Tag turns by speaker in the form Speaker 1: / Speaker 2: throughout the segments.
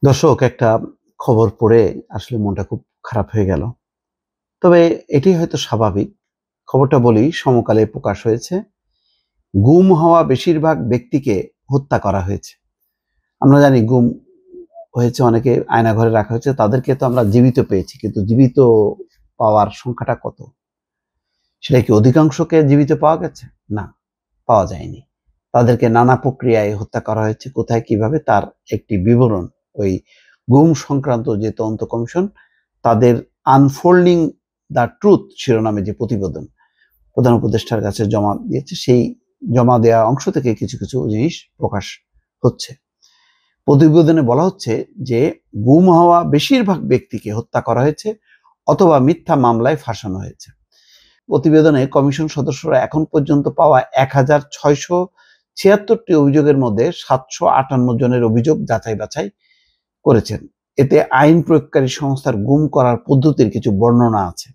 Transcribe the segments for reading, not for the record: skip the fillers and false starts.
Speaker 1: দর্শক, একটা খবর পড়ে আসলে মনটা খুব খারাপ হয়ে গেল। তবে এটি হয়তো স্বাভাবিক। খবরটা বলি, সমকালে প্রকাশ হয়েছে। গুম হওয়া বেশিরভাগ ব্যক্তিকে হত্যা করা হয়েছে। আমরা জানি গুম হয়েছে, অনেকে আয়নাঘরে রাখা হয়েছে। তাদেরকে তো আমরা জীবিত পেয়েছি। কিন্তু জীবিত পাওয়ার সংখ্যাটা কত? সেটা কি অধিকাংশকে জীবিত পাওয়া গেছে? না, পাওয়া যায়নি। তাদেরকে নানা প্রক্রিয়ায় হত্যা করা হয়েছে। কোথায় কিভাবে তার একটি বিবরণ ওই গুম সংক্রান্ত যে তদন্ত কমিশন তাদের আনফোল্ডিং দ্য ট্রুথ শিরোনামে যে প্রতিবেদন প্রধান উপদেষ্টার কাছে জমা দিয়েছে, সেই জমা দেওয়া অংশ থেকে কিছু কিছু জিনিস প্রকাশ হচ্ছে। প্রতিবেদনে বলা হচ্ছে যে গুম হওয়া বেশিরভাগ ব্যক্তিকে হত্যা করা হয়েছে অথবা মিথ্যা মামলায় ফাঁসানো হয়েছে। প্রতিবেদনে কমিশন সদস্যরা এখন পর্যন্ত পাওয়া ১,৬৭৬টি অভিযোগের মধ্যে ৭৫৮ জনের অভিযোগ যাচাই বাছাই করেছেন। এতে আইন প্রয়োগকারী সংস্থার গুম করার পদ্ধতির কিছু বর্ণনা আছে।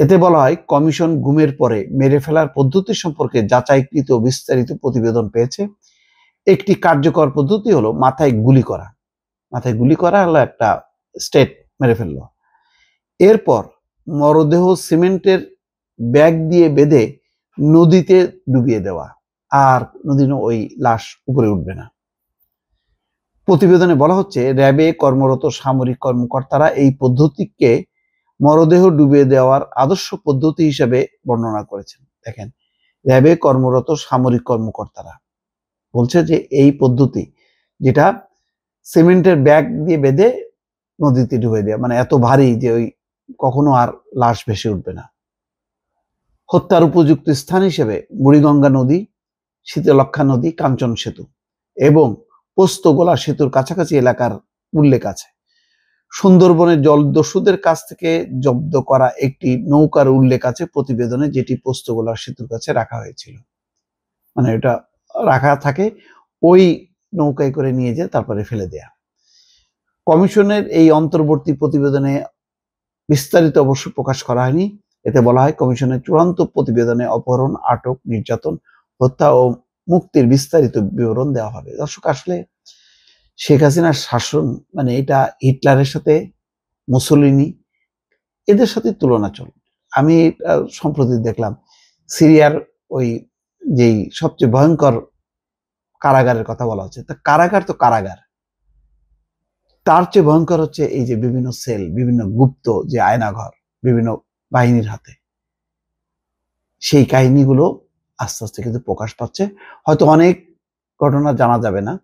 Speaker 1: এতে বলা হয়, কমিশন গুমের পরে মেরে ফেলার পদ্ধতি সম্পর্কে যাচাইকৃত বিস্তারিত প্রতিবেদন পেয়েছে। একটি কার্যকর পদ্ধতি হলো মাথায় গুলি করা। মাথায় গুলি করা হলো একটা স্টেট, মেরে ফেললো। এরপর মরদেহ সিমেন্টের ব্যাগ দিয়ে বেঁধে নদীতে ডুবিয়ে দেওয়া, আর নদীর ওই লাশ উপরে উঠবে না। প্রতিবেদনে বলা হচ্ছে, র্যাবে কর্মরত সামরিক কর্মকর্তারা এই পদ্ধতিকে মরদেহ ডুবিয়ে দেওয়ার আদর্শ পদ্ধতি হিসেবে বর্ণনা করেছেন। দেখেন, র্যাবে কর্মরত সামরিক কর্মকর্তারা বলছে যে এই পদ্ধতি, যেটা সিমেন্টের ব্যাগ দিয়ে বেঁধে নদীতে ডুবিয়ে দেওয়া, মানে এত ভারী যে ওই কখনো আর লাশ ভেসে উঠবে না। হত্যার উপযুক্ত স্থান হিসেবে বুড়িগঙ্গা নদী, শীতলক্ষ্যা নদী, কাঞ্চন সেতু এবং পোস্তগোলা সেতুর কাছাকাছি এলাকার উল্লেখ আছে। সুন্দরবনের জলদস্যুদের কাছ থেকে জব্দ করা একটি নৌকার উল্লেখ আছে প্রতিবেদনে, যেটি পোস্তগোলা সেতুর কাছে রাখা হয়েছিল। মানে এটা রাখা থাকে, ওই নৌকায় করে নিয়ে যেয়ে তারপরে ফেলে দেয়া। কমিশনের এই অন্তর্বর্তী প্রতিবেদনে বিস্তারিত অবশ্য প্রকাশ করা হয়নি। এতে বলা হয়, কমিশনের চূড়ান্ত প্রতিবেদনে অপহরণ, আটক, নির্যাতন, হত্যা ও মুক্তির বিস্তারিত বিবরণ দেওয়া হবে। দর্শক, আসলে শেখ হাসিনার শাসন, মানে এটা হিটলারের সাথে মুসোলিনি, এদের সাথে তুলনা চলে। আমি সম্প্রতি দেখলাম সিরিয়ার ওই যেই সবচেয়ে ভয়ঙ্কর কারাগারের কথা বলা হচ্ছে, তা কারাগার তো কারাগার, তার চেয়ে ভয়ঙ্কর হচ্ছে এই যে বিভিন্ন সেল, বিভিন্ন গুপ্ত যে আয়নাঘর বিভিন্ন বাহিনীর হাতে, সেই কাহিনীগুলো আস্তে আস্তে কিন্তু প্রকাশ পাচ্ছে। হয়তো অনেক ঘটনা জানা যাবে না,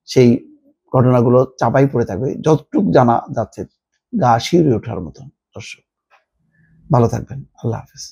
Speaker 1: সেই ঘটনাগুলো চাপাই পড়ে থাকবে। যতটুকু জানা যাচ্ছে, গা শিউরে ওঠার মতন। দর্শক, ভালো থাকবেন। আল্লাহ হাফেজ।